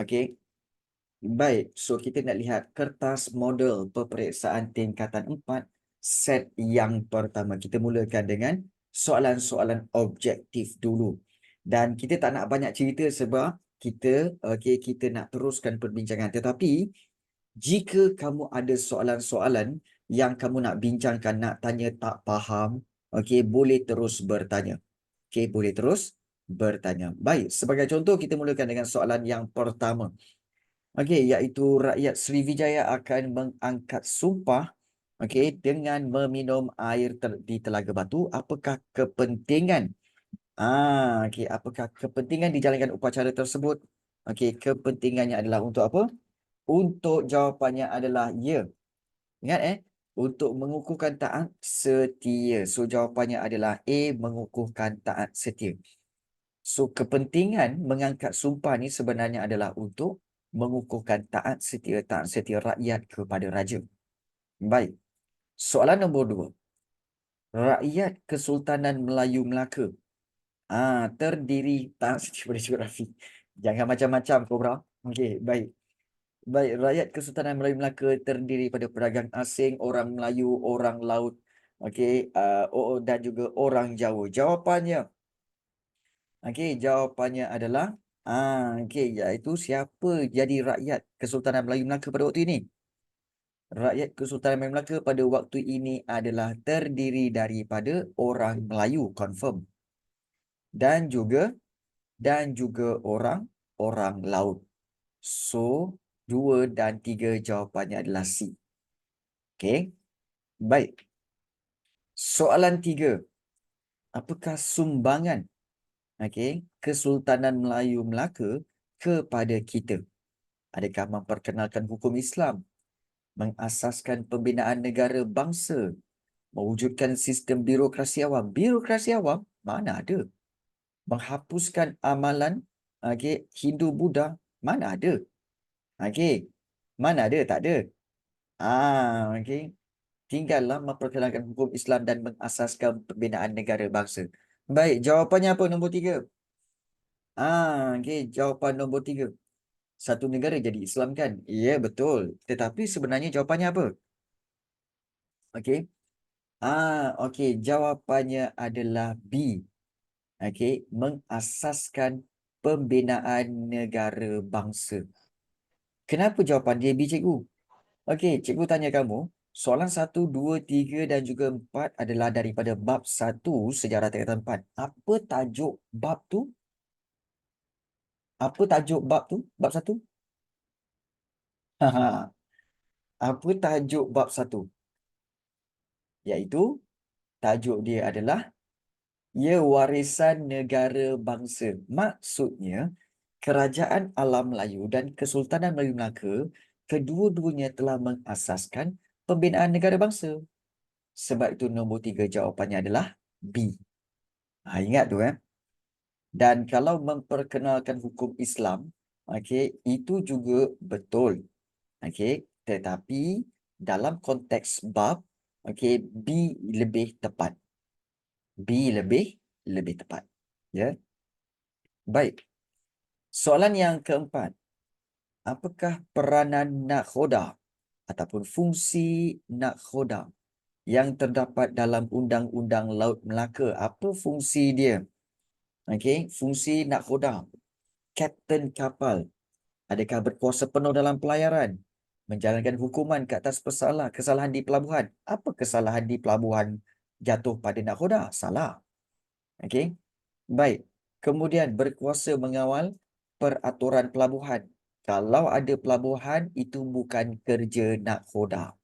Okey. Baik, so kita nak lihat kertas model peperiksaan tingkatan 4 set yang pertama. Kita mulakan dengan soalan-soalan objektif dulu. Dan kita tak nak banyak cerita sebab kita nak teruskan perbincangan. Tetapi jika kamu ada soalan-soalan yang kamu nak bincangkan, nak tanya tak faham, okey, boleh terus bertanya. Okey, boleh terus bertanya. Baik, sebagai contoh kita mulakan dengan soalan yang pertama. Okey, iaitu rakyat Sriwijaya akan mengangkat sumpah, okey, dengan meminum air di Telaga Batu. Apakah kepentingan? Okey, apakah kepentingan dijalankan upacara tersebut? Okey, kepentingannya adalah untuk apa? Untuk jawapannya adalah ya. Ingat untuk mengukuhkan taat setia. So jawapannya adalah A, mengukuhkan taat setia. So kepentingan mengangkat sumpah ni sebenarnya adalah untuk mengukuhkan taat setia rakyat kepada raja. Baik. Soalan nombor 2. Rakyat Kesultanan Melayu Melaka terdiri taat setia pada geografi. Jangan macam-macam kobra. Okey, baik. Baik, rakyat Kesultanan Melayu Melaka terdiri pada pedagang asing, orang Melayu, orang laut, okey, dan juga orang Jawa. Jawapannya adalah iaitu siapa jadi rakyat Kesultanan Melayu Melaka pada waktu ini? Rakyat Kesultanan Melayu Melaka pada waktu ini adalah terdiri daripada orang Melayu, confirm. Dan juga orang laut. So, 2 dan 3 jawapannya adalah C. Okey. Baik. Soalan 3. Apakah sumbangan Kesultanan Melayu Melaka kepada kita? Adakah memperkenalkan hukum Islam, mengasaskan pembinaan negara bangsa, mewujudkan sistem birokrasi awam? Birokrasi awam mana ada? Menghapuskan amalan Hindu Buddha? Mana ada? Mana ada? Tak ada. Tinggallah memperkenalkan hukum Islam dan mengasaskan pembinaan negara bangsa. Baik, jawapannya apa nombor 3? Jawapan nombor 3. Satu negara jadi Islam kan? Ya, betul. Tetapi sebenarnya jawapannya apa? Okey. Jawapannya adalah B. Mengasaskan pembinaan negara bangsa. Kenapa jawapan dia B, cikgu? Okey, cikgu tanya kamu, soalan 1, 2, 3 dan juga 4 adalah daripada bab 1 sejarah tingkatan 4. Apa tajuk bab tu? Apa tajuk bab tu? Bab 1? Apa tajuk bab 1? Iaitu tajuk dia adalah warisan negara bangsa. Maksudnya, Kerajaan Alam Melayu dan Kesultanan Melayu Melaka kedua-duanya telah mengasaskan pembinaan negara bangsa. Sebab itu nombor 3 jawapannya adalah B. Ingat tu Dan kalau memperkenalkan hukum Islam, itu juga betul. Tetapi dalam konteks bab, B lebih tepat. B lebih tepat. Ya. Baik. Soalan yang keempat. Apakah peranan nakhoda ataupun fungsi nakhoda yang terdapat dalam Undang-Undang Laut Melaka? Apa fungsi dia? Fungsi nakhoda. Kapten kapal. Adakah berkuasa penuh dalam pelayaran? Menjalankan hukuman ke atas kesalahan di pelabuhan. Apa kesalahan di pelabuhan jatuh pada nakhoda? Salah. Baik. Kemudian berkuasa mengawal peraturan pelabuhan. Kalau ada pelabuhan, itu bukan kerja nakhoda.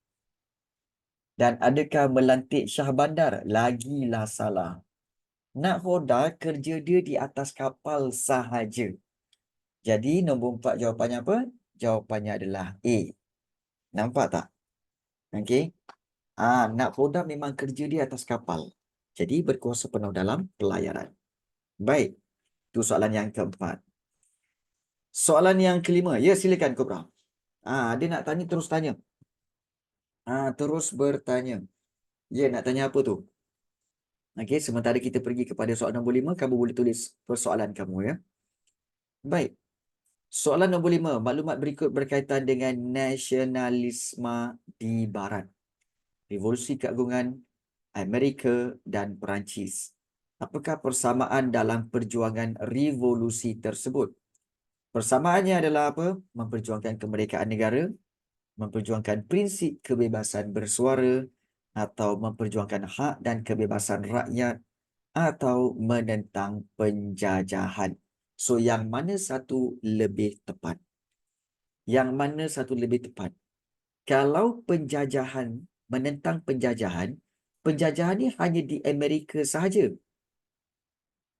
Dan adakah melantik syah bandar? Lagilah salah. Nakhoda kerja dia di atas kapal sahaja. Jadi nombor 4 jawapannya apa? Jawapannya adalah A. Nampak tak? Nakhoda memang kerja di atas kapal. Jadi berkuasa penuh dalam pelayaran. Baik. Itu soalan yang keempat. Soalan yang kelima. Ya, silakan Kobra. Dia nak tanya, terus tanya. Terus bertanya. Ya, nak tanya apa tu? Sementara kita pergi kepada soalan nombor 5, kamu boleh tulis persoalan kamu ya. Baik. Soalan nombor 5. Maklumat berikut berkaitan dengan nasionalisme di Barat. Revolusi Keagungan Amerika dan Perancis. Apakah persamaan dalam perjuangan revolusi tersebut? Persamaannya adalah apa? Memperjuangkan kemerdekaan negara, memperjuangkan prinsip kebebasan bersuara, atau memperjuangkan hak dan kebebasan rakyat, atau menentang penjajahan. So, yang mana satu lebih tepat? Yang mana satu lebih tepat? Kalau penjajahan, menentang penjajahan, penjajahan ni hanya di Amerika sahaja.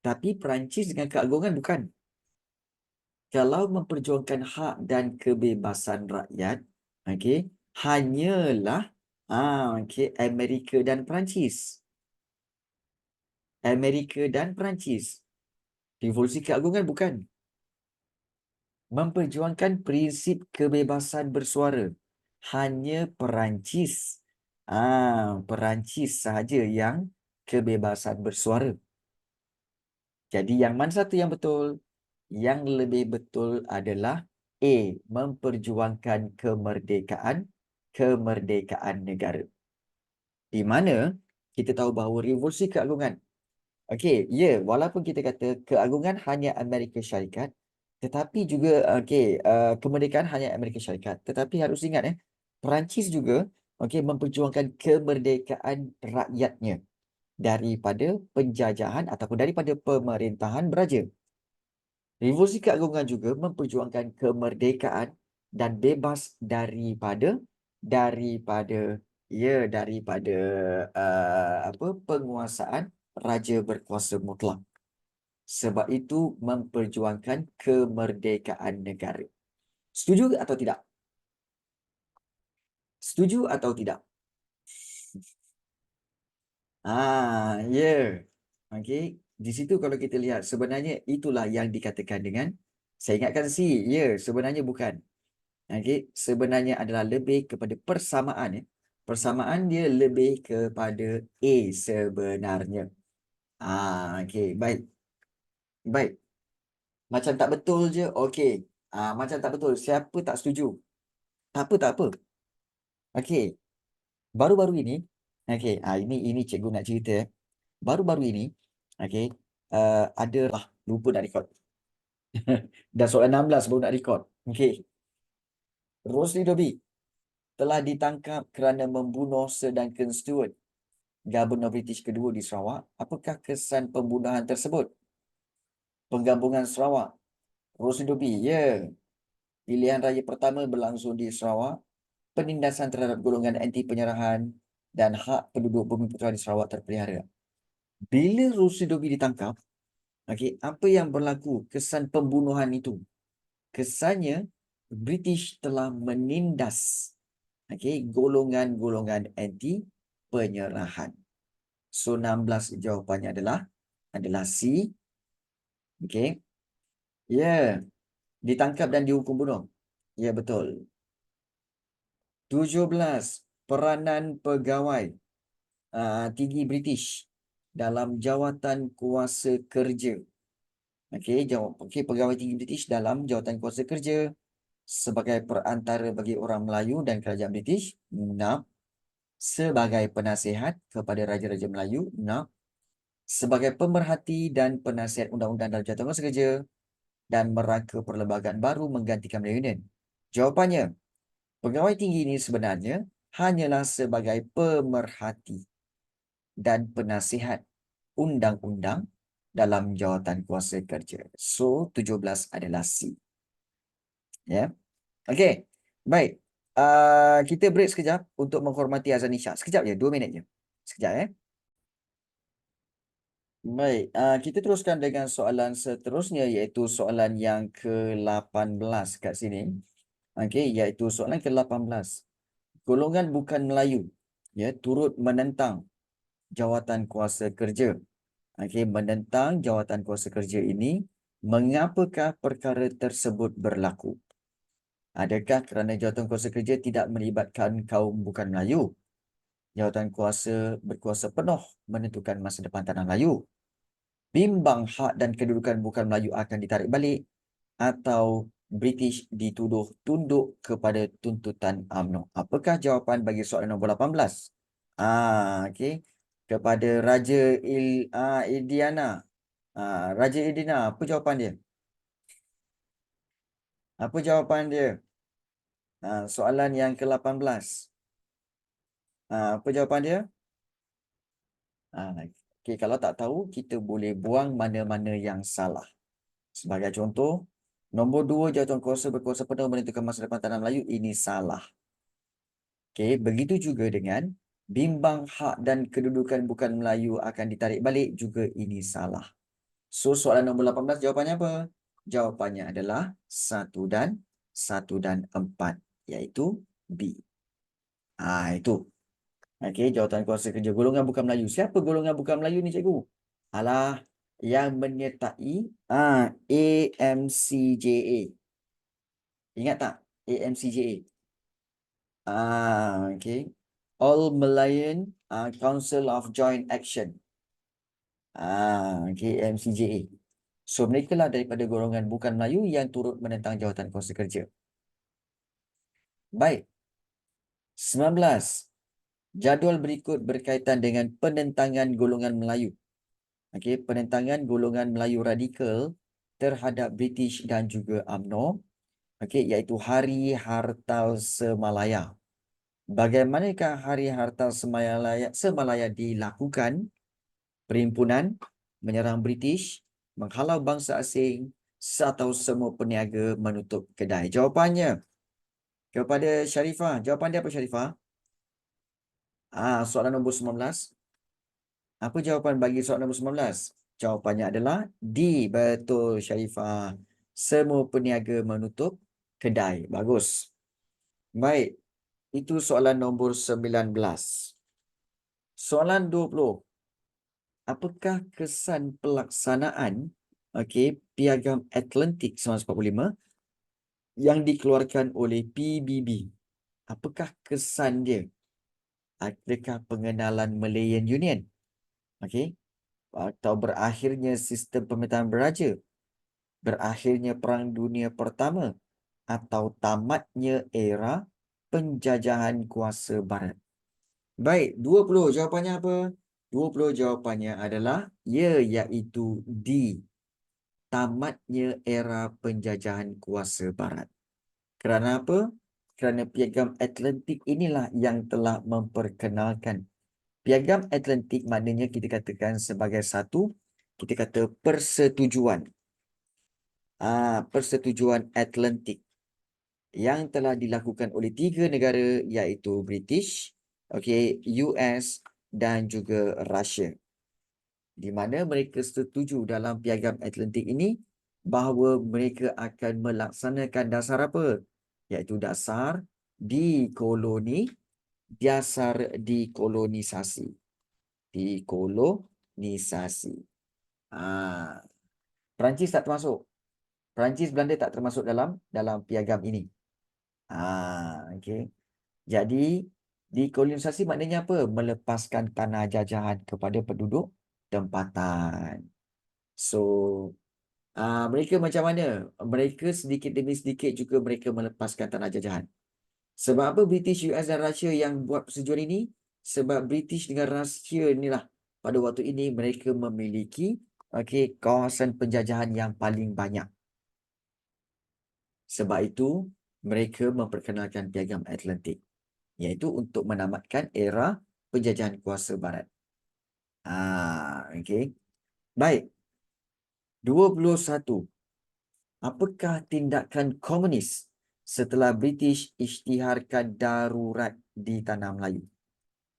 Tapi Perancis dengan keagungan bukan. Kalau memperjuangkan hak dan kebebasan rakyat, okey, hanyalah okey, Amerika dan Perancis. Amerika dan Perancis. Revolusi keagungan bukan. Memperjuangkan prinsip kebebasan bersuara. Hanya Perancis. Perancis sahaja yang kebebasan bersuara. Jadi yang mana satu yang betul? Yang lebih betul adalah A. Memperjuangkan kemerdekaan negara. Di mana kita tahu bahawa revolusi keagungan. Okey, ya, walaupun kita kata keagungan hanya Amerika Syarikat, tetapi juga kemerdekaan hanya Amerika Syarikat, tetapi harus ingat Perancis juga memperjuangkan kemerdekaan rakyatnya daripada penjajahan ataupun daripada pemerintahan beraja. Revolusi keagungan juga memperjuangkan kemerdekaan dan bebas daripada penguasaan raja berkuasa mutlak. Sebab itu memperjuangkan kemerdekaan negara. Setuju atau tidak? Setuju atau tidak? Ya. Okey, di situ kalau kita lihat sebenarnya itulah yang dikatakan dengan, saya ingatkan ya, sebenarnya bukan. Okey, sebenarnya adalah lebih kepada persamaan ya. Persamaan dia lebih kepada A sebenarnya. Okey, baik. Baik. Macam tak betul je. Okey. Macam tak betul. Siapa tak setuju? Tak apa, tak apa. Okey. Baru-baru ini, okey, ini cikgu nak cerita. Baru-baru ini, okey, adalah lupa nak record. Dah soalan 16 baru nak record. Okey. Rosli Dobi telah ditangkap kerana membunuh Sir Duncan Stewart, Governor British kedua di Sarawak. Apakah kesan pembunuhan tersebut? Penggabungan Sarawak. Rosli Dobi, ya. Pilihan raya pertama berlangsung di Sarawak. Penindasan terhadap golongan anti penyerahan dan hak penduduk bumi putra di Sarawak terpelihara. Bila Rosli Dobi ditangkap, apa yang berlaku? Kesan pembunuhan itu. Kesannya, British telah menindas golongan-golongan anti penyerahan. So 16 jawapannya adalah C. Okey. Ya, ditangkap dan dihukum bunuh. Ya, betul. 17, peranan pegawai tinggi British dalam jawatan kuasa kerja. Pegawai tinggi British dalam jawatan kuasa kerja sebagai perantara bagi orang Melayu dan kerajaan British. 6. Sebagai penasihat kepada Raja-Raja Melayu. 6. Sebagai pemerhati dan penasihat undang-undang dalam jawatan kuasa kerja dan merangka perlembagaan baru menggantikan Melayu Union. Jawapannya, pegawai tinggi ini sebenarnya hanyalah sebagai pemerhati dan penasihat undang-undang dalam jawatan kuasa kerja. So, 17 adalah C. Ya. Okey. Baik. Kita break sekejap untuk menghormati azan Isyak. Sekejap je, 2 minit je. Sekejap Baik, kita teruskan dengan soalan seterusnya iaitu soalan yang ke-18 kat sini. Okey, iaitu soalan ke-18. Golongan bukan Melayu turut menentang jawatan kuasa kerja. Menentang jawatan kuasa kerja ini, mengapakah perkara tersebut berlaku? Adakah kerana jawatan kuasa kerja tidak melibatkan kaum bukan Melayu? Jawatan kuasa berkuasa penuh menentukan masa depan tanah Melayu. Bimbang hak dan kedudukan bukan Melayu akan ditarik balik, atau British dituduh tunduk kepada tuntutan UMNO? Apakah jawapan bagi soalan nombor 18? Okey. Kepada Ildiana. Raja Ildiana, apa jawapan dia? Apa jawapan dia? Soalan yang ke-18. Apa jawapan dia? Okey, kalau tak tahu, kita boleh buang mana-mana yang salah. Sebagai contoh, nombor 2, jawatan kuasa berkuasa penuh menentukan masa depan tanah Melayu, ini salah. Okey, begitu juga dengan bimbang hak dan kedudukan bukan Melayu akan ditarik balik, juga ini salah. So, soalan nombor 18 jawapannya apa? Jawapannya adalah 1 dan 4, iaitu B. Itu. Okey, jawatan kuasa kerja golongan bukan Melayu. Siapa golongan bukan Melayu ni, cikgu? Alah, yang menyertai AMCJA. Ingat tak? AMCJA. Okey. All Malayan Council of Joint Action. Okey, AMCJA. So, mereka lah daripada golongan bukan Melayu yang turut menentang jawatan kuasa kerja. Baik. 19. Jadual berikut berkaitan dengan penentangan golongan Melayu. Okey, penentangan golongan Melayu radikal terhadap British dan juga UMNO. Okey, iaitu Hari Hartal Semalaya. Bagaimanakah Hari Hartal Semalaya dilakukan? Perhimpunan menyerang British, menghalau bangsa asing, atau semua peniaga menutup kedai? Jawapannya kepada Sharifah. Jawapan dia apa, Sharifah? Soalan nombor 19. Apa jawapan bagi soalan nombor 19? Jawapannya adalah D. Betul, Sharifah. Semua peniaga menutup kedai. Bagus. Baik. Itu soalan nombor 19. Soalan 20. Apakah kesan pelaksanaan Piagam Atlantik 1945 yang dikeluarkan oleh PBB? Apakah kesan dia? Adakah pengenalan Malayan Union? Atau berakhirnya sistem pemerintahan beraja? Berakhirnya Perang Dunia Pertama? Atau tamatnya era penjajahan kuasa Barat? Baik, 20 jawapannya apa? 20 jawapannya adalah iaitu D. Tamatnya era penjajahan kuasa Barat. Kerana apa? Kerana Piagam Atlantik inilah yang telah memperkenalkan. Piagam Atlantik maknanya kita katakan sebagai satu, kita kata persetujuan. Persetujuan Atlantik yang telah dilakukan oleh 3 negara, iaitu British, US dan juga Russia. Di mana mereka setuju dalam Piagam Atlantik ini bahawa mereka akan melaksanakan dasar apa? Iaitu dasar dekolonisasi. Dekolonisasi. Perancis tak termasuk. Perancis, Belanda tak termasuk dalam piagam ini. Okey. Jadi, dekolonisasi maknanya apa? Melepaskan tanah jajahan kepada penduduk tempatan. So, mereka macam mana? Mereka sedikit demi sedikit juga mereka melepaskan tanah jajahan. Sebab apa British, US dan Russia yang buat persetujuan ini? Sebab British dengan Russia inilah pada waktu ini mereka memiliki kawasan penjajahan yang paling banyak. Sebab itu mereka memperkenalkan Piagam Atlantik, iaitu untuk menamatkan era penjajahan kuasa Barat. Okey. Baik. 21. Apakah tindakan komunis setelah British isytiharkan darurat di tanah Melayu?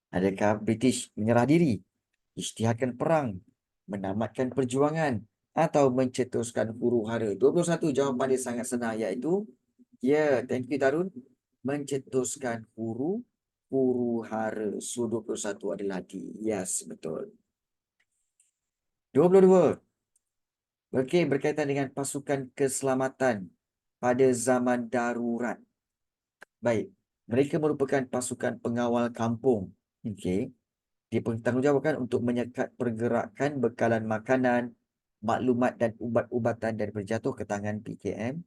Adakah British menyerah diri, isytiharkan perang, menamatkan perjuangan, atau mencetuskan huru-hara? 21 jawapan dia sangat senang, iaitu thank you Darun. Mencetuskan huru-hara. So 21 adalah D. Yes, betul. 22. Berkaitan dengan pasukan keselamatan pada zaman darurat. Baik, mereka merupakan pasukan pengawal kampung. Dipertanggungjawabkan untuk menyekat pergerakan bekalan makanan, maklumat dan ubat-ubatan daripada jatuh ke tangan PKM.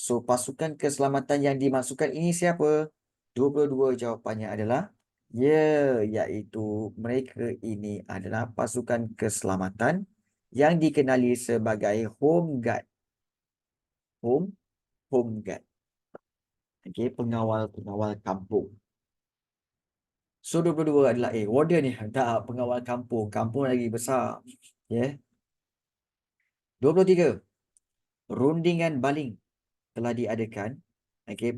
So, pasukan keselamatan yang dimaksudkan ini siapa? 22 jawapannya adalah ya, iaitu mereka ini adalah pasukan keselamatan yang dikenali sebagai Home Guard. Home Guard. Okey, pengawal-pengawal kampung. So, 22 adalah warden ni. Tak, pengawal kampung. Kampung lagi besar. Ya. Yeah. 23. Rundingan baling telah diadakan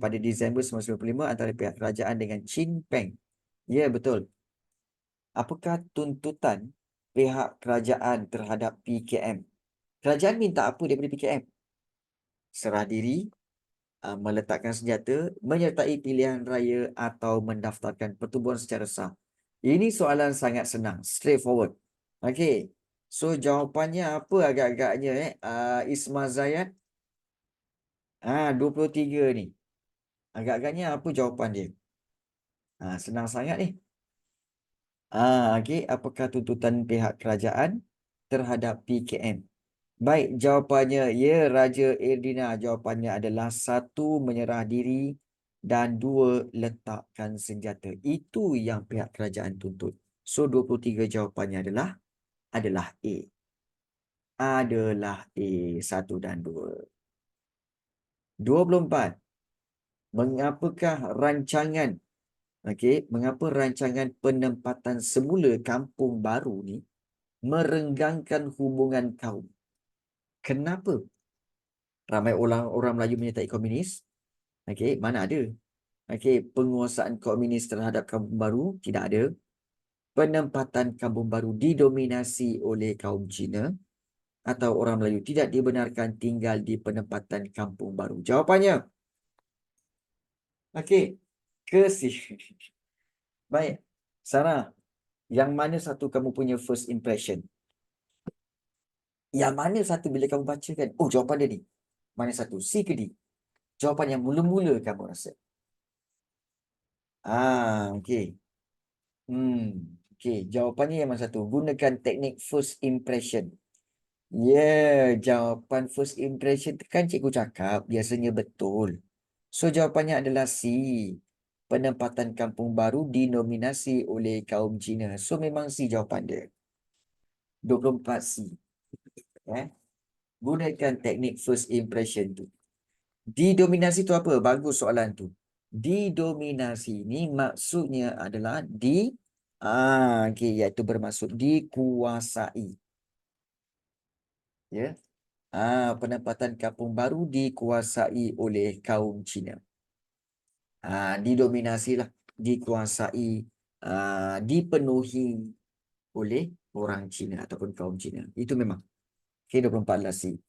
pada Disember 1995 antara pihak kerajaan dengan Chin Peng. Ya, betul. Apakah tuntutan pihak kerajaan terhadap PKM? Kerajaan minta apa daripada PKM? Serah diri, meletakkan senjata, menyertai pilihan raya atau mendaftarkan pertubuhan secara sah. Ini soalan sangat senang, straightforward. Okey. So, jawapannya apa agak-agaknya Isma Zayat? 23 ni. Agak-agaknya apa jawapan dia? Senang sangat ni. Okey, apakah tuntutan pihak kerajaan terhadap PKM? Baik, jawapannya ya, Raja Erdina. Jawapannya adalah 1, menyerah diri, dan 2, letakkan senjata. Itu yang pihak kerajaan tuntut. So, 23 jawapannya adalah A. Adalah A, 1 dan 2. 24. Mengapa rancangan penempatan semula kampung baru ni merenggangkan hubungan kaum? Kenapa? Ramai orang Melayu menyertai komunis. Okey, mana ada? Okey, penguasaan komunis terhadap kampung baru tidak ada. Penempatan kampung baru didominasi oleh kaum Cina atau orang Melayu tidak dibenarkan tinggal di penempatan kampung baru. Jawapannya. Okey, ke-C. Baik. Sarah, yang mana satu kamu punya first impression? Yang mana satu bila kamu baca kan? Oh, jawapan dia ni. Mana satu? C ke D? Jawapan yang mula-mula kamu rasa. Okey. Okey. Jawapannya yang mana satu? Gunakan teknik first impression. Jawapan first impression kan cikgu cakap biasanya betul. So, jawapannya adalah C. Penempatan kampung baru dinominasi oleh kaum Cina. So, memang C jawapan dia. 24 C. Gunakan teknik first impression tu. Didominasi tu apa? Bagus soalan tu. Didominasi ni maksudnya adalah iaitu bermaksud dikuasai. Ya. Penempatan kampung baru dikuasai oleh kaum Cina. Didominasilah, dikuasai, dipenuhi oleh orang Cina ataupun kaum Cina. Itu memang. Okey, 24 adalah C.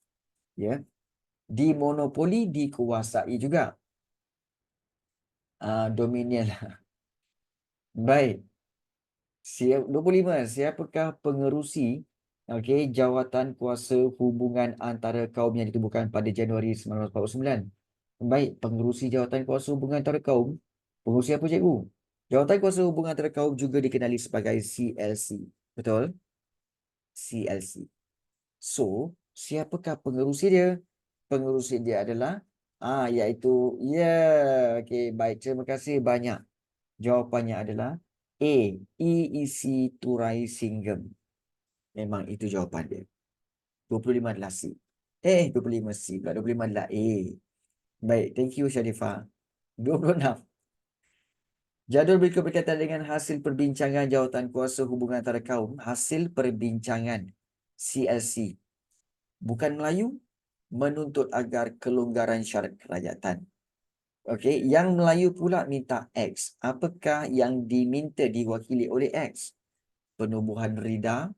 Ya. Dimonopoli, dikuasai juga. Dominion lah. Baik. 25. Siapakah pengerusi jawatan kuasa hubungan antara kaum yang ditubuhkan pada Januari 1949? Baik, pengerusi jawatan kuasa hubungan antara kaum. Pengerusi apa, cikgu? Jawatan kuasa hubungan antara kaum juga dikenali sebagai CLC. Betul? CLC. So, siapakah pengerusi dia? Pengerusi dia adalah iaitu okey, baik, terima kasih banyak. Jawapannya adalah A. EEC Turai Singgem. Memang itu jawapan dia. 25 adalah C. 25 C pula. 25 adalah A. Baik, thank you Sharifah. 26. Jadual berikut berkaitan dengan hasil perbincangan jawatan kuasa hubungan antara kaum. Hasil perbincangan CLC. Bukan Melayu menuntut agar kelonggaran syarat kerajaan. Okey, yang Melayu pula minta X. Apakah yang diminta diwakili oleh X? Penubuhan rida,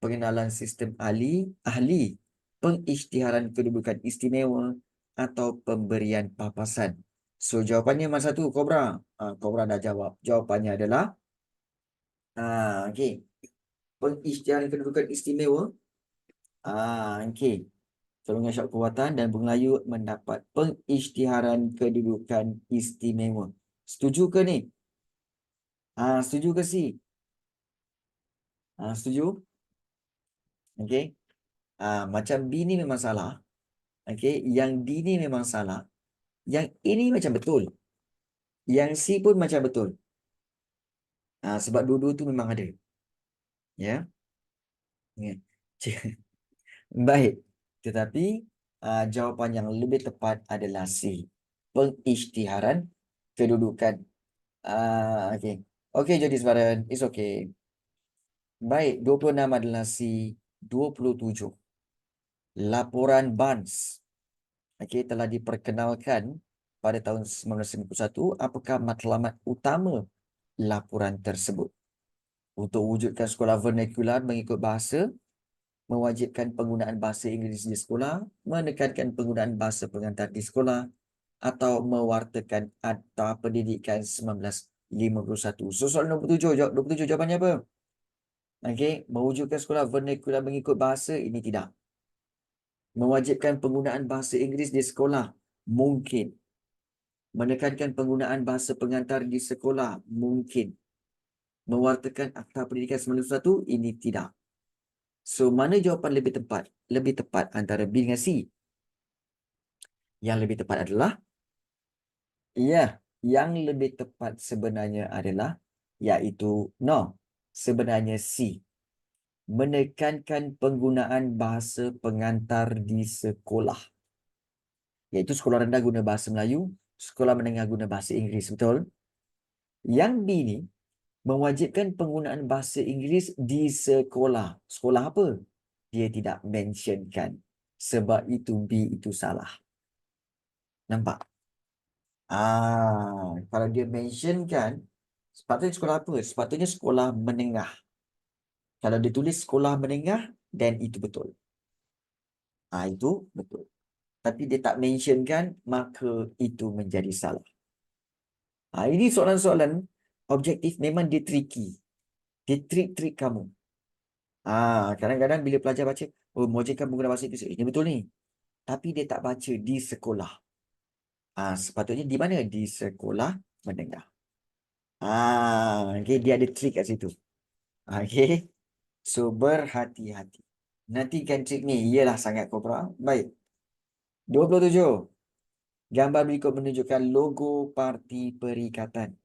pengenalan sistem ahli, pengisytiharan kedudukan istimewa, atau pemberian papasan. So, jawapannya mana satu, Kobra? Kobra dah jawab. Jawapannya adalah okey. Pengisytiharan kedudukan istimewa. Okey. Golongan syarat kekuatan dan Melayu mendapat pengisytiharan kedudukan istimewa. Setuju ke ni? Setuju ke si? Setuju? Okey. Macam B ni memang salah. Okey, yang D ni memang salah. Yang ini macam betul. Yang C pun macam betul. Sebab dua-dua tu memang ada. Ya. Ya. Baik. Tetapi jawapan yang lebih tepat adalah C. Pengisytiharan kedudukan. Okey. Okey, jadi sebaran. It's okay. Baik, 26 adalah C. 27. Laporan Barnes. Okey, telah diperkenalkan pada tahun 1991. Apakah matlamat utama laporan tersebut? Untuk wujudkan sekolah vernakular mengikut bahasa, mewajibkan penggunaan bahasa Inggeris di sekolah, menekankan penggunaan bahasa pengantar di sekolah, atau mewartakan Akta Pendidikan 1951. So, soalan 27, 27 jawapannya apa? Okey, mewujudkan sekolah vernakular mengikut bahasa, ini tidak. Mewajibkan penggunaan bahasa Inggeris di sekolah, mungkin. Menekankan penggunaan bahasa pengantar di sekolah, mungkin. Mewartakan Akta Pendidikan 1951, ini tidak. So, mana jawapan lebih tepat? Lebih tepat antara B dengan C. Yang lebih tepat adalah, ya, yang lebih tepat sebenarnya adalah, iaitu, no, sebenarnya C. Menekankan penggunaan bahasa pengantar di sekolah. Iaitu sekolah rendah guna bahasa Melayu, sekolah menengah guna bahasa Inggeris, betul? Yang B ni, mewajibkan penggunaan bahasa Inggeris di sekolah. Sekolah apa? Dia tidak mentionkan. Sebab itu B itu salah. Nampak? Kalau dia mentionkan, sepatutnya sekolah apa? Sepatutnya sekolah menengah. Kalau dia tulis sekolah menengah, then itu betul. Itu betul. Tapi dia tak mentionkan, maka itu menjadi salah. Ini soalan-soalan objektif memang dia tricky. Dia trik-trik kamu. Kadang-kadang bila pelajar baca, oh, mewajibkan penggunaan bahasa Inggeris. Ini betul ni. Tapi dia tak baca di sekolah. Sepatutnya di mana? Di sekolah menengah. Okay, dia ada trik kat situ. Okay. So, berhati-hati. Nantikan trik ni. Iyalah sangat kobra. Baik. 27. Gambar berikut menunjukkan logo parti perikatan.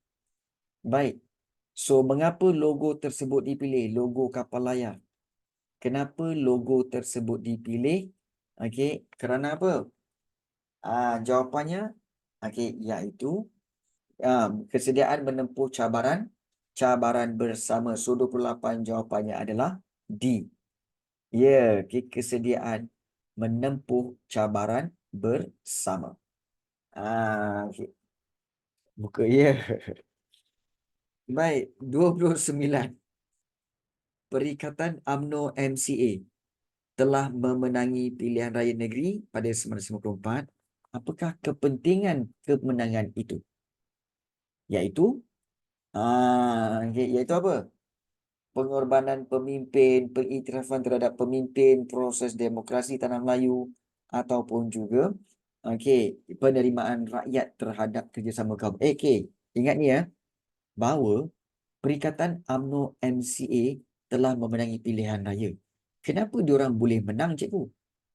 Baik. So, mengapa logo tersebut dipilih? Logo kapal layar. Kenapa logo tersebut dipilih? Okey, kerana apa? Jawapannya, okey, iaitu kesediaan menempuh cabaran bersama. So, 28 jawapannya adalah D. Ya, okay, kesediaan menempuh cabaran bersama. Okay. Buka, ya. Baik, 29. Perikatan UMNO MCA telah memenangi pilihan raya negeri pada 1954. Apakah kepentingan kemenangan itu? Iaitu, iaitu apa? Pengorbanan pemimpin, pengiktirafan terhadap pemimpin, proses demokrasi tanah Melayu, ataupun juga penerimaan rakyat terhadap kerjasama kaum. Ingat ni ya, bahawa Perikatan UMNO MCA telah memenangi pilihan raya. Kenapa diorang boleh menang, cikgu?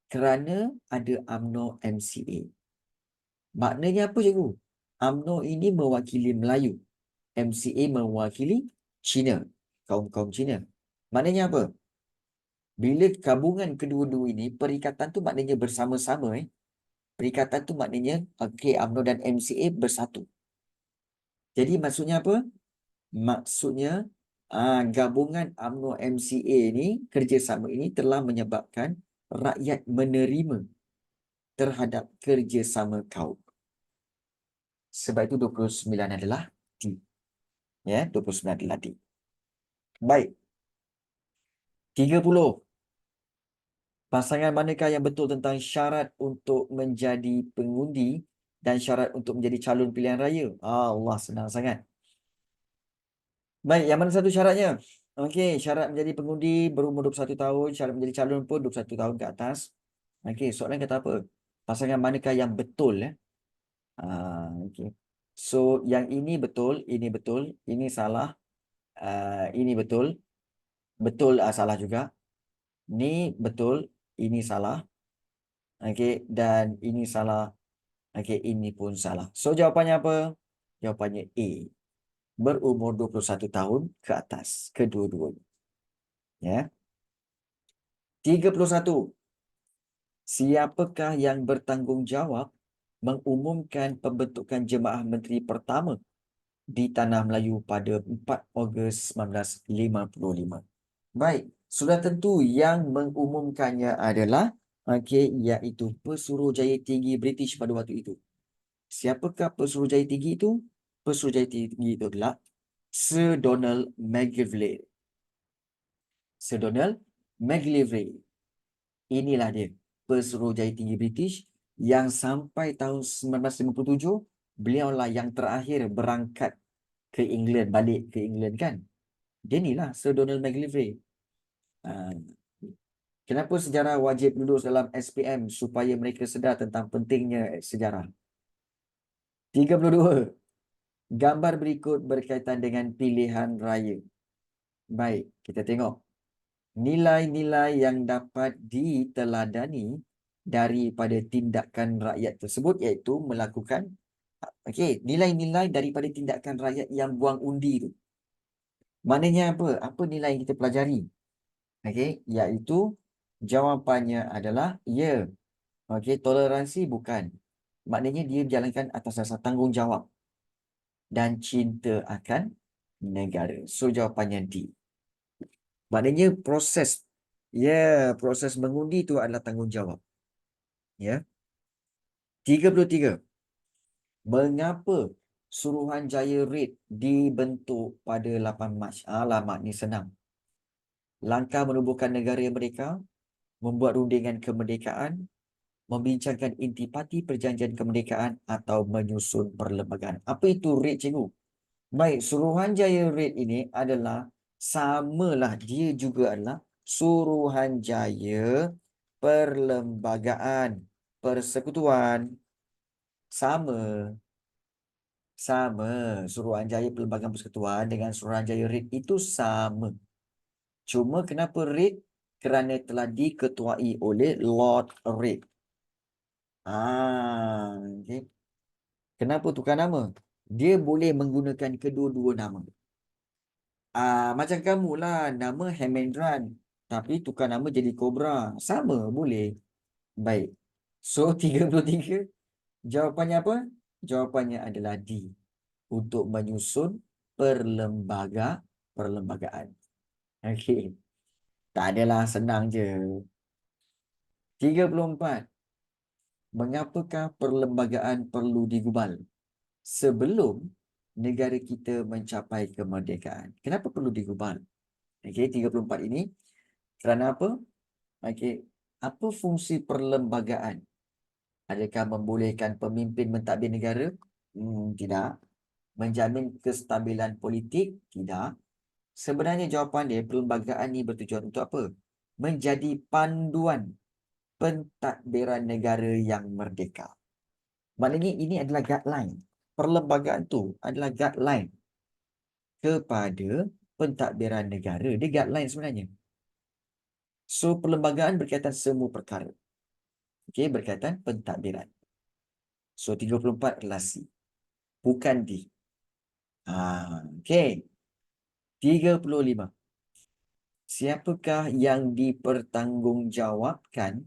Kerana ada UMNO MCA. Maknanya apa, cikgu? UMNO ini mewakili Melayu. MCA mewakili Cina. Kaum-kaum Cina. Maknanya apa? Bila gabungan kedua-dua ini, perikatan tu maknanya bersama-sama. Perikatan tu maknanya, UMNO dan MCA bersatu. Jadi maksudnya apa? Maksudnya, gabungan UMNO MCA ni, kerjasama ini telah menyebabkan rakyat menerima terhadap kerjasama kaum. Sebab itu 29 adalah D. Ya, 29 adalah D. Baik. 30. Pasangan manakah yang betul tentang syarat untuk menjadi pengundi dan syarat untuk menjadi calon pilihan raya? Allah, senang sangat. Baik, yang mana satu syaratnya? Okey, syarat menjadi pengundi berumur 21 tahun, syarat menjadi calon pun 21 tahun ke atas. Okey, soalan kata apa? Pasangan manakah yang betul? Okey. So, yang ini betul, ini salah, ini betul, salah juga. Ni betul, ini salah. Okey, dan ini salah. Okey, ini pun salah. So jawapannya apa? Jawapannya A. Berumur 21 tahun ke atas kedua-duanya. Ya. 31. Siapakah yang bertanggungjawab mengumumkan pembentukan Jemaah Menteri pertama di Tanah Melayu pada 4 Ogos 1955? Baik, sudah tentu yang mengumumkannya adalah iaitu Pesuruhjaya Tinggi British pada waktu itu. Siapakah Pesuruhjaya Tinggi itu? Pesuruhjaya Tinggi itu adalah Sir Donald Magillivray. Sir Donald Magillivray. Inilah dia, Pesuruhjaya Tinggi British yang sampai tahun 1957, beliaulah yang terakhir berangkat ke England, balik ke England kan. Dia inilah Sir Donald Magillivray. Ah, Kenapa sejarah wajib lulus dalam SPM supaya mereka sedar tentang pentingnya sejarah? 32. Gambar berikut berkaitan dengan pilihan raya. Baik, kita tengok. Nilai-nilai yang dapat diteladani daripada tindakan rakyat tersebut iaitu melakukan nilai-nilai daripada tindakan rakyat yang buang undi itu. Maknanya apa? Apa nilai yang kita pelajari? Iaitu jawapannya adalah ya. Toleransi bukan. Maknanya dia jalankan atas dasar tanggungjawab dan cinta akan negara. So jawapannya D. Maknanya proses proses mengundi itu adalah tanggungjawab. Ya. 33. Mengapa Suruhanjaya Red dibentuk pada 8 Mac? Alamak, ni senang. Langkah menubuhkan negara mereka, membuat rundingan kemerdekaan, membincangkan intipati perjanjian kemerdekaan atau menyusun perlembagaan. Apa itu Red, cikgu? Baik, Suruhanjaya Red ini adalah samalah, dia juga adalah Suruhanjaya Perlembagaan Persekutuan. Sama. Suruhanjaya Perlembagaan Persekutuan dengan Suruhanjaya Red itu sama. Cuma kenapa Red? Kerana telah diketuai oleh Lord Red. Okay. Kenapa tukar nama? Dia boleh menggunakan kedua-dua nama. Macam kamu lah, nama Hemendran, tapi tukar nama jadi Cobra. Sama, boleh. Baik. So, 33. Jawapannya apa? Jawapannya adalah D. Untuk menyusun perlembagaan. Okey. Tak adalah, senang je. 34. Mengapakah perlembagaan perlu digubal sebelum negara kita mencapai kemerdekaan? Kenapa perlu digubal? 34 ini kerana apa? Apa fungsi perlembagaan? Adakah membolehkan pemimpin mentadbir negara? Tidak. Menjamin kestabilan politik? Tidak. Sebenarnya jawapan dia, perlembagaan ini bertujuan untuk apa? Menjadi panduan pentadbiran negara yang merdeka. Maknanya ini adalah guideline. Perlembagaan tu adalah guideline kepada pentadbiran negara. Dia guideline sebenarnya. So, perlembagaan berkaitan semua perkara. Berkaitan pentadbiran. So, 34 adalah C. Bukan D. 35. Siapakah yang dipertanggungjawabkan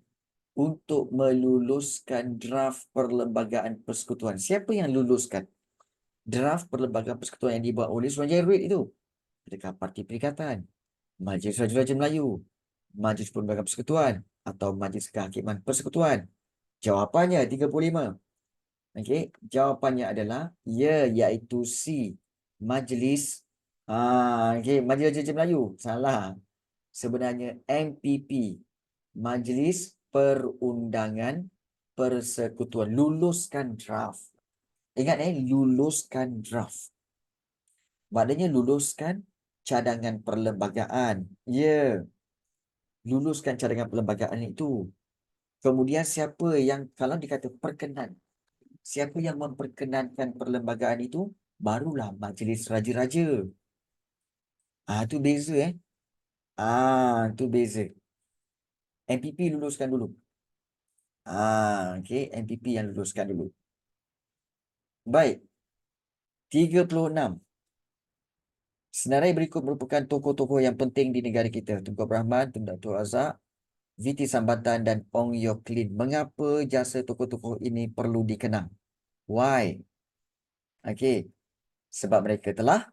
untuk meluluskan draft perlembagaan persekutuan? Siapa yang luluskan draft perlembagaan persekutuan yang dibuat oleh Suruhanjaya Red itu? Adakah Parti Perikatan, Majlis Raja-Raja Melayu, Majlis Perlembagaan Persekutuan, atau Majlis Kehakiman Persekutuan? Jawapannya 35. Jawapannya adalah iaitu C. Majlis Majlis Raja-Raja Melayu. Salah. Sebenarnya MPP, Majlis Perundangan Persekutuan. Luluskan draft. Ingat luluskan draft. Maknanya luluskan cadangan perlembagaan. Luluskan cadangan perlembagaan itu. Kemudian siapa yang, kalau dikata perkenan, siapa yang memperkenankan perlembagaan itu? Barulah Majlis Raja-Raja. Tu beza tu beza. MPP luluskan dulu. Okey, MPP yang luluskan dulu. Baik, 36. Senarai berikut merupakan tokoh-tokoh yang penting di negara kita. Tunku Abdul Rahman, Tun Dr. Razak, VT Sambatan dan Ong Yok Lin. Mengapa jasa tokoh-tokoh ini perlu dikenang? Why? Okey, sebab mereka telah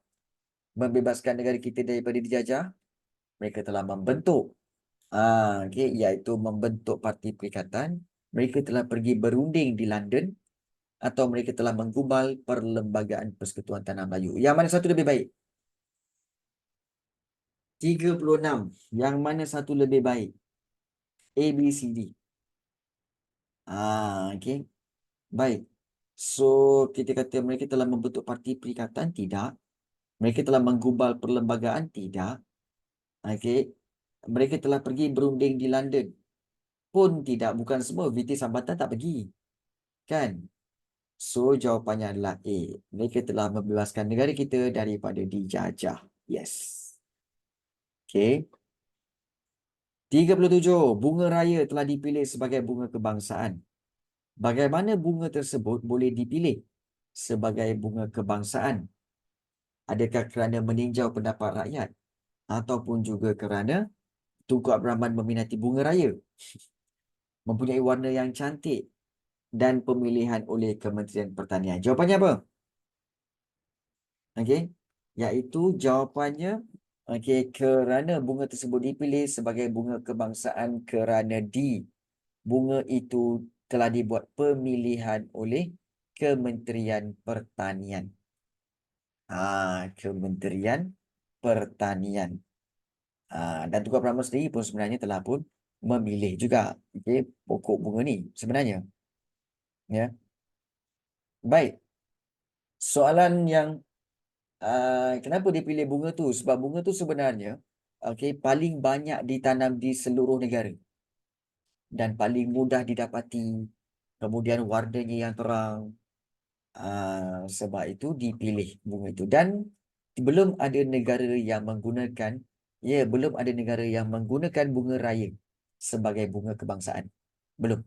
membebaskan negara kita daripada dijajah. Mereka telah membentuk okey, iaitu membentuk parti perikatan. Mereka telah pergi berunding di London atau mereka telah menggubal Perlembagaan Persekutuan Tanah Melayu. Yang mana satu lebih baik? 36. Yang mana satu lebih baik? A, B, C, D. Okey. Baik. So, kita kata mereka telah membentuk parti perikatan? Tidak. Mereka telah menggubal perlembagaan? Tidak. Okey. Mereka telah pergi berunding di London? Pun tidak. Bukan semua. VT Sambatan tak pergi. Kan? So, jawapannya adalah A. Mereka telah membebaskan negara kita daripada dijajah. Yes. Okey. 37. Bunga raya telah dipilih sebagai bunga kebangsaan. Bagaimana bunga tersebut boleh dipilih sebagai bunga kebangsaan? Adakah kerana meninjau pendapat rakyat? Ataupun juga kerana Tunku Abdul Rahman meminati bunga raya? Mempunyai warna yang cantik? Dan pemilihan oleh Kementerian Pertanian. Jawapannya apa? Okey. Iaitu jawapannya, okey, kerana bunga tersebut dipilih sebagai bunga kebangsaan kerana bunga itu telah dibuat pemilihan oleh Kementerian Pertanian. Kementerian Pertanian. Dan Tunku Abdul Rahman sendiri pun sebenarnya telah pun memilih juga, okey, pokok bunga ni sebenarnya. Ya. Baik. Soalan yang kenapa dia pilih bunga tu? Sebab bunga tu sebenarnya okey, paling banyak ditanam di seluruh negara dan paling mudah didapati. Kemudian warnanya yang terang. Sebab itu dipilih bunga itu. Dan belum ada negara yang menggunakan, belum ada negara yang menggunakan bunga raya sebagai bunga kebangsaan. Belum.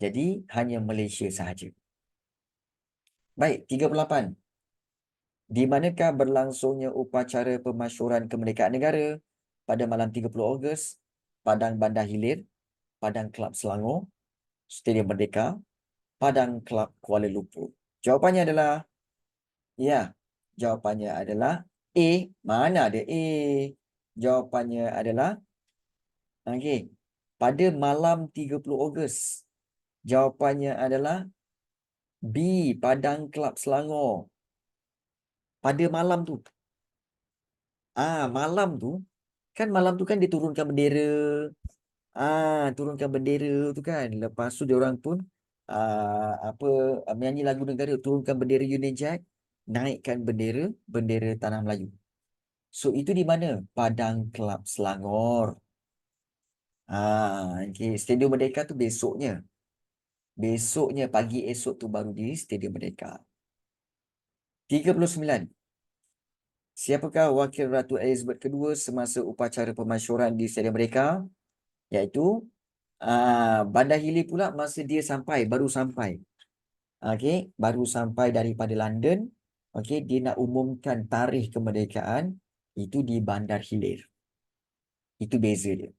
Jadi hanya Malaysia sahaja. Baik, 38. Di manakah berlangsungnya upacara pemasyuran kemerdekaan negara pada malam 30 Ogos? Padang Bandar Hilir, Padang Kelab Selangor, Stadium Merdeka, Padang Kelab Kuala Lumpur. Jawapannya adalah, jawapannya adalah A. Mana ada A? Jawapannya adalah, okey, pada malam 30 Ogos. Jawapannya adalah B. Padang Kelab Selangor. Pada malam tu. Malam tu. Kan malam tu kan diturunkan bendera. Turunkan bendera tu kan. Lepas tu diorang pun menyanyi lagu negara, turunkan bendera Union Jack, naikkan bendera Tanah Melayu. So itu di mana? Padang Kelab Selangor. Okay. Stadium Merdeka tu besoknya. Besoknya pagi esok tu baru di Stadium Merdeka. 39. Siapakah wakil Ratu Elizabeth II semasa upacara pemasyuran di Stadium Merdeka? Iaitu Bandar Hilir pula masa dia baru sampai. Okey, baru sampai daripada London. Okey, dia nak umumkan tarikh kemerdekaan itu di Bandar Hilir. Itu beza dia.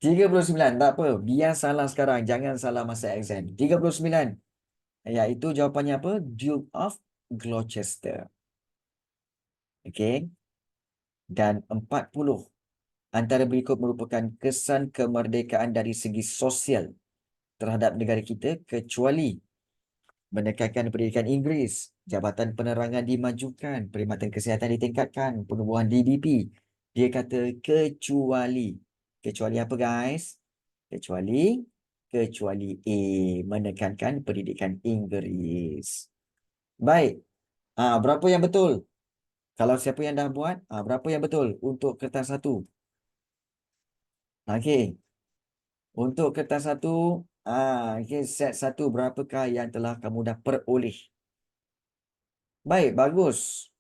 39, tak apa. Biar salah sekarang, jangan salah masa exam. 39. Iaitu jawapannya apa? Duke of Gloucester. Okey. Dan 40. Antara berikut merupakan kesan kemerdekaan dari segi sosial terhadap negara kita kecuali menekankan pendidikan Inggeris, Jabatan Penerangan dimajukan, perkhidmatan kesihatan ditingkatkan, penubuhan DBP. Dia kata kecuali. Kecuali apa, guys? Kecuali A, menekankan pendidikan Inggeris. Baik. Berapa yang betul? Kalau siapa yang dah buat, berapa yang betul untuk kertas satu? Okey. Untuk kertas satu, okey, set satu berapakah yang telah kamu dah peroleh? Baik, bagus.